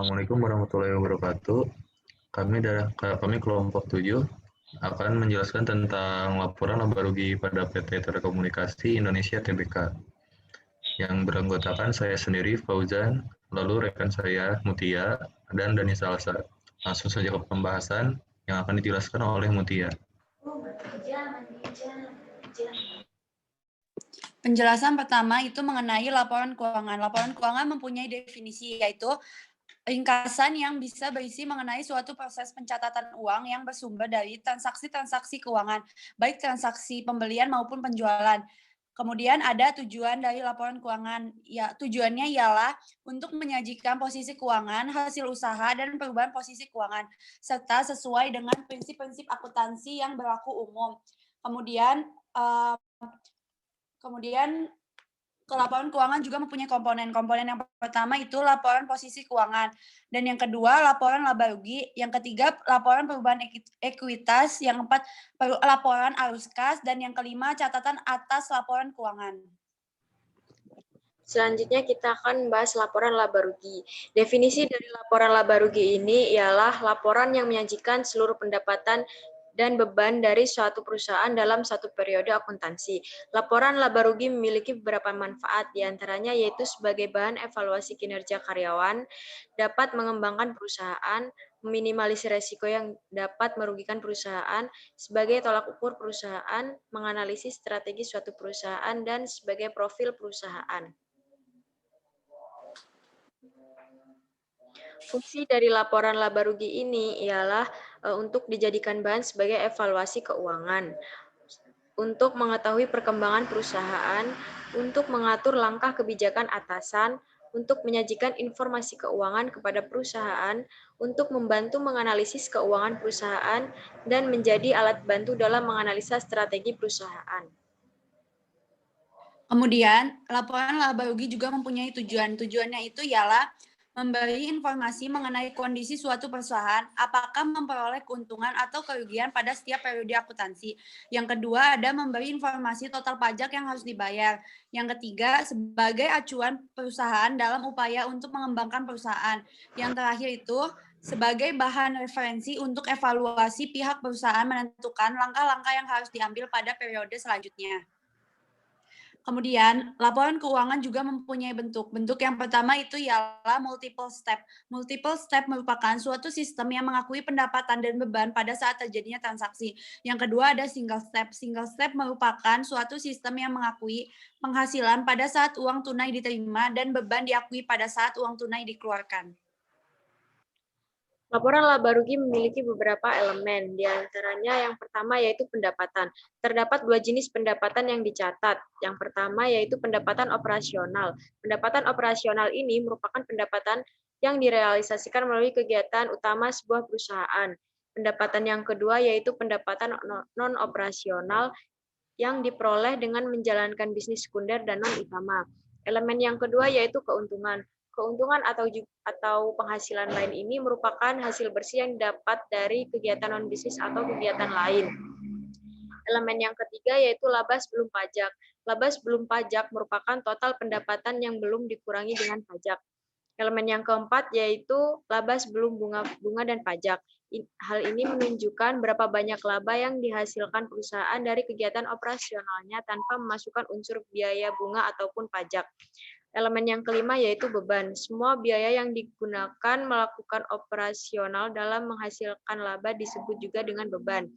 Assalamualaikum warahmatullahi wabarakatuh. Kami kelompok 7 akan menjelaskan tentang laporan laba rugi pada PT Telekomunikasi Indonesia Tbk, yang beranggotakan saya sendiri, Fauzan, lalu rekan saya, Mutia, dan Dani Salsa. Langsung saja ke pembahasan yang akan dijelaskan oleh Mutia. Penjelasan pertama itu mengenai laporan keuangan. Laporan keuangan mempunyai definisi, yaitu ringkasan yang bisa berisi mengenai suatu proses pencatatan uang yang bersumber dari transaksi-transaksi keuangan, baik transaksi pembelian maupun penjualan. Kemudian ada tujuan dari laporan keuangan. Ya, tujuannya ialah untuk menyajikan posisi keuangan, hasil usaha, dan perubahan posisi keuangan, serta sesuai dengan prinsip-prinsip akuntansi yang berlaku umum. Kemudian laporan keuangan juga mempunyai komponen. Komponen yang pertama itu laporan posisi keuangan. Dan yang kedua, laporan laba rugi. Yang ketiga, laporan perubahan ekuitas. Yang keempat, laporan arus kas. Dan yang kelima, catatan atas laporan keuangan. Selanjutnya kita akan membahas laporan laba rugi. Definisi dari laporan laba rugi ini ialah laporan yang menyajikan seluruh pendapatan dan beban dari suatu perusahaan dalam satu periode akuntansi. Laporan laba rugi memiliki beberapa manfaat, diantaranya yaitu sebagai bahan evaluasi kinerja karyawan, dapat mengembangkan perusahaan, meminimalisir resiko yang dapat merugikan perusahaan, sebagai tolak ukur perusahaan, menganalisis strategi suatu perusahaan, dan sebagai profil perusahaan. Fungsi dari laporan laba rugi ini ialah untuk dijadikan bahan sebagai evaluasi keuangan, untuk mengetahui perkembangan perusahaan, untuk mengatur langkah kebijakan atasan, untuk menyajikan informasi keuangan kepada perusahaan, untuk membantu menganalisis keuangan perusahaan, dan menjadi alat bantu dalam menganalisa strategi perusahaan. Kemudian, laporan laba rugi juga mempunyai tujuan. Tujuannya itu ialah memberi informasi mengenai kondisi suatu perusahaan, apakah memperoleh keuntungan atau kerugian pada setiap periode akuntansi. Yang kedua, ada memberi informasi total pajak yang harus dibayar. Yang ketiga, sebagai acuan perusahaan dalam upaya untuk mengembangkan perusahaan. Yang terakhir itu, sebagai bahan referensi untuk evaluasi pihak perusahaan menentukan langkah-langkah yang harus diambil pada periode selanjutnya. Kemudian, laporan keuangan juga mempunyai bentuk. Bentuk yang pertama itu ialah multiple step. Multiple step merupakan suatu sistem yang mengakui pendapatan dan beban pada saat terjadinya transaksi. Yang kedua ada single step. Single step merupakan suatu sistem yang mengakui penghasilan pada saat uang tunai diterima dan beban diakui pada saat uang tunai dikeluarkan. Laporan laba rugi memiliki beberapa elemen, di antaranya yang pertama yaitu pendapatan. Terdapat dua jenis pendapatan yang dicatat. Yang pertama yaitu pendapatan operasional. Pendapatan operasional ini merupakan pendapatan yang direalisasikan melalui kegiatan utama sebuah perusahaan. Pendapatan yang kedua yaitu pendapatan non-operasional yang diperoleh dengan menjalankan bisnis sekunder dan non-utama. Elemen yang kedua yaitu keuntungan. Keuntungan atau penghasilan lain ini merupakan hasil bersih yang didapat dari kegiatan non-bisnis atau kegiatan lain. Elemen yang ketiga yaitu laba sebelum pajak. Laba sebelum pajak merupakan total pendapatan yang belum dikurangi dengan pajak. Elemen yang keempat yaitu laba sebelum bunga dan pajak. Hal ini menunjukkan berapa banyak laba yang dihasilkan perusahaan dari kegiatan operasionalnya tanpa memasukkan unsur biaya bunga ataupun pajak. Elemen yang kelima yaitu beban. Semua biaya yang digunakan melakukan operasional dalam menghasilkan laba disebut juga dengan beban.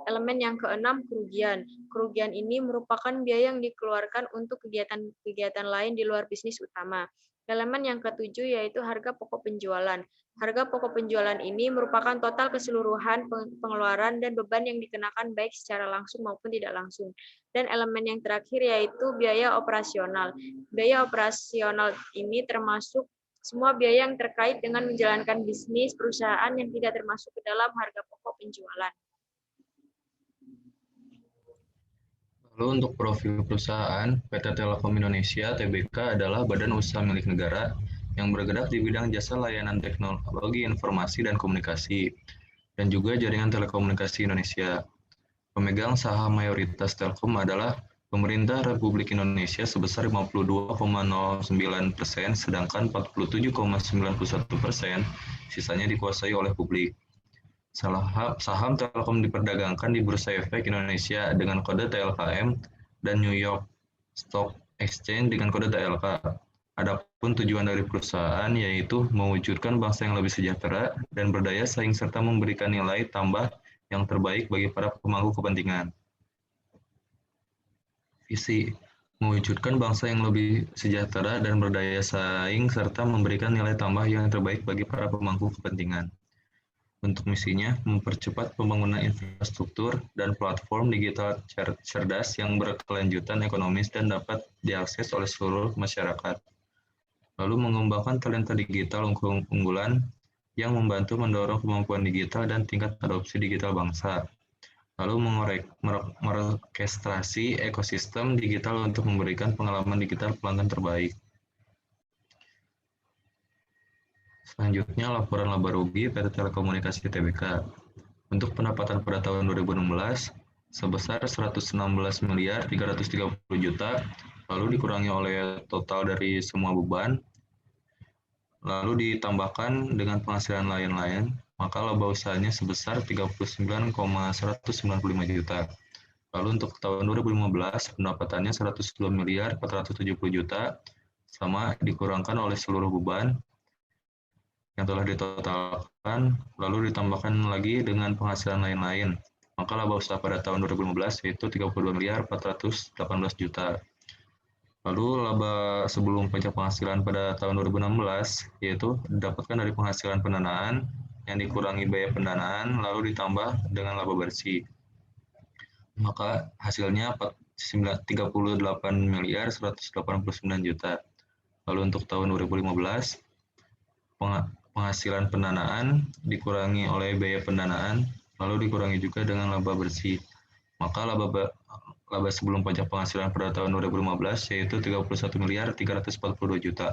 Elemen yang keenam, kerugian. Kerugian ini merupakan biaya yang dikeluarkan untuk kegiatan lain di luar bisnis utama. Elemen yang ketujuh yaitu harga pokok penjualan. Harga pokok penjualan ini merupakan total keseluruhan pengeluaran dan beban yang dikenakan baik secara langsung maupun tidak langsung. Dan elemen yang terakhir yaitu biaya operasional. Biaya operasional ini termasuk semua biaya yang terkait dengan menjalankan bisnis perusahaan yang tidak termasuk ke dalam harga pokok penjualan. Lalu untuk profil perusahaan, PT Telekom Indonesia Tbk adalah badan usaha milik negara yang bergerak di bidang jasa layanan teknologi informasi dan komunikasi, dan juga jaringan telekomunikasi Indonesia. Pemegang saham mayoritas Telkom adalah Pemerintah Republik Indonesia sebesar 52,09%, sedangkan 47,91%, sisanya dikuasai oleh publik. Saham Telkom diperdagangkan di Bursa Efek Indonesia dengan kode TLKM dan New York Stock Exchange dengan kode TLK. Adapun tujuan dari perusahaan yaitu mewujudkan bangsa yang lebih sejahtera dan berdaya saing serta memberikan nilai tambah yang terbaik bagi para pemangku kepentingan. Visi mewujudkan bangsa yang lebih sejahtera dan berdaya saing serta memberikan nilai tambah yang terbaik bagi para pemangku kepentingan. Untuk misinya, mempercepat pembangunan infrastruktur dan platform digital cerdas yang berkelanjutan ekonomis dan dapat diakses oleh seluruh masyarakat. Lalu mengembangkan talenta digital unggulan yang membantu mendorong kemampuan digital dan tingkat adopsi digital bangsa. Lalu merorkestrasi ekosistem digital untuk memberikan pengalaman digital pelanggan terbaik. Selanjutnya, laporan laba rugi PT Telekomunikasi Tbk. Untuk pendapatan pada tahun 2016 sebesar 116 miliar 330 juta, lalu dikurangi oleh total dari semua beban, lalu ditambahkan dengan penghasilan lain-lain, maka laba usahanya sebesar 39,195 juta. Lalu untuk tahun 2015 pendapatannya 102 miliar 470 juta, sama dikurangkan oleh seluruh beban yang telah ditotalkan, lalu ditambahkan lagi dengan penghasilan lain-lain. Maka laba usaha pada tahun 2015 yaitu 32 miliar 418 juta. Lalu laba sebelum pajak penghasilan pada tahun 2016 yaitu didapatkan dari penghasilan pendanaan yang dikurangi biaya pendanaan lalu ditambah dengan laba bersih. Maka hasilnya 38 miliar 189 juta. Lalu untuk tahun 2015 penghasilan pendanaan dikurangi oleh biaya pendanaan, lalu dikurangi juga dengan laba bersih. Maka laba sebelum pajak penghasilan pada tahun 2015 yaitu 31 miliar 342 juta.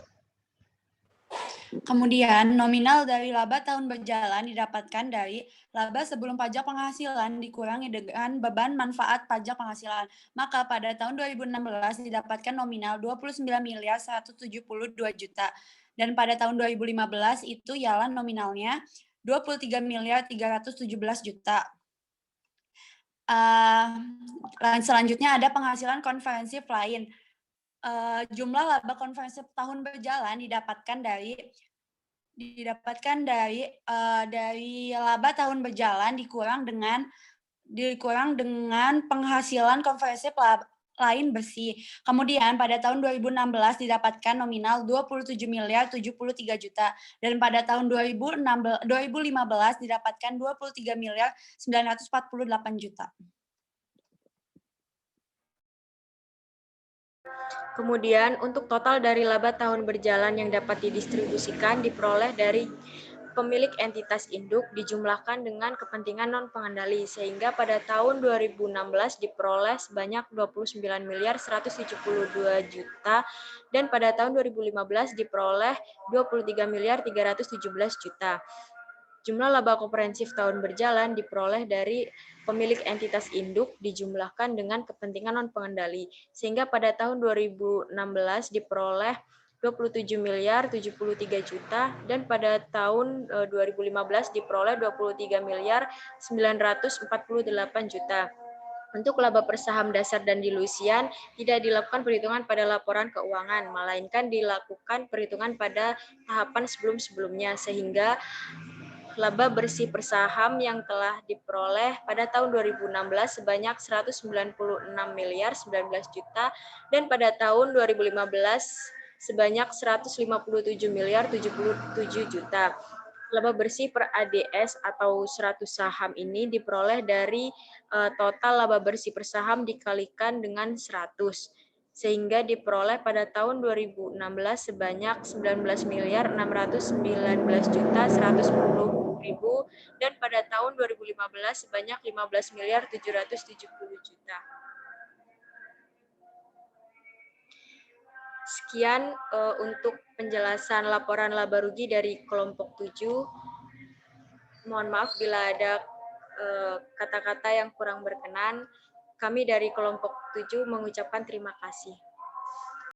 Kemudian, nominal dari laba tahun berjalan didapatkan dari laba sebelum pajak penghasilan dikurangi dengan beban manfaat pajak penghasilan. Maka pada tahun 2016 didapatkan nominal 29 miliar 172 juta. Dan pada tahun 2015 itu ialah nominalnya 23 miliar 317 juta. Selanjutnya ada penghasilan konferensi lain. Jumlah laba konferensi tahun berjalan didapatkan dari laba tahun berjalan dikurang dengan penghasilan konferensi lain bersih. Kemudian pada tahun 2016 didapatkan nominal 27 miliar 73 juta dan pada tahun 2015 didapatkan 23 miliar 948 juta. Kemudian untuk total dari laba tahun berjalan yang dapat didistribusikan diperoleh dari pemilik entitas induk dijumlahkan dengan kepentingan non-pengendali sehingga pada tahun 2016 diperoleh sebanyak 29 miliar 172 juta dan pada tahun 2015 diperoleh 23 miliar 317 juta. Jumlah laba komprehensif tahun berjalan diperoleh dari pemilik entitas induk dijumlahkan dengan kepentingan non-pengendali sehingga pada tahun 2016 diperoleh 27 miliar 73 juta dan pada tahun 2015 diperoleh 23 miliar 948 juta. Untuk laba per saham dasar dan dilusian tidak dilakukan perhitungan pada laporan keuangan, melainkan dilakukan perhitungan pada tahapan sebelum-sebelumnya sehingga laba bersih per saham yang telah diperoleh pada tahun 2016 sebanyak 196 miliar 19 juta dan pada tahun 2015 sebanyak 157 miliar 77 juta. Laba bersih per ADS atau 100 saham ini diperoleh dari total laba bersih per saham dikalikan dengan 100 sehingga diperoleh pada tahun 2016 sebanyak 19 miliar 619 juta 110 ribu dan pada tahun 2015 sebanyak 15 miliar 770 juta. Sekian untuk penjelasan laporan laba rugi dari kelompok 7. Mohon maaf bila ada kata-kata yang kurang berkenan. Kami dari kelompok 7 mengucapkan terima kasih.